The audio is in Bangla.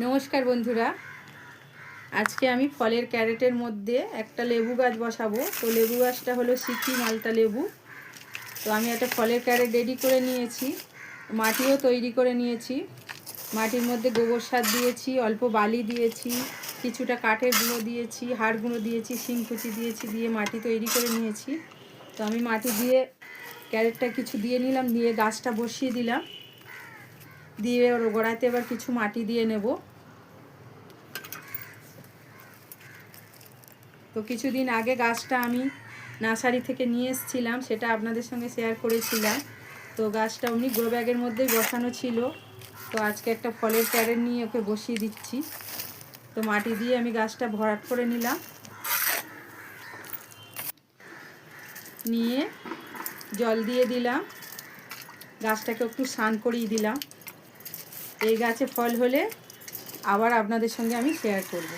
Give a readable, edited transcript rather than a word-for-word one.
নমস্কার বন্ধুরা, আজকে আমি ফলের ক্যারেটের মধ্যে একটা লেবু গাছ বসাবো। তো লেবু গাছটা হলো সিকি মালটা লেবু। তো আমি একটা ফলের ক্যারেট রেডি করে নিয়েছি, মাটিও তৈরি করে নিয়েছি। মাটির মধ্যে গোবর সার দিয়েছি, অল্প বালি দিয়েছি, কিছুটা কাঠের গুঁড়ো দিয়েছি, হাড় গুঁড়ো দিয়েছি, শিংকুচি দিয়েছি, দিয়ে মাটি তৈরি করে নিয়েছি। তো আমি মাটি দিয়ে ক্যারেটটা কিছু দিয়ে নিলাম, দিয়ে গাছটা বসিয়ে দিলাম, দিয়ে ওর গোড়াতে এবার কিছু মাটি দিয়ে নেব। তো কিছুদিন আগে গাছটা আমি নার্সারি থেকে নিয়ে এসেছিলাম, সেটা আপনাদের সঙ্গে শেয়ার করেছিলাম। তো গাছটা অমনি গ্রো ব্যাগের মধ্যেই বসানো ছিল। তো আজকে একটা ফলের ক্যারেট নিয়ে ওকে বসিয়ে দিচ্ছি। তো মাটি দিয়ে আমি গাছটা ভরাট করে নিলাম, নিয়ে জল দিয়ে দিলাম, গাছটাকে একটু স্নান করিয়ে দিলাম। এই গাছে ফল হলে আবার আপনাদের সঙ্গে আমি শেয়ার করব।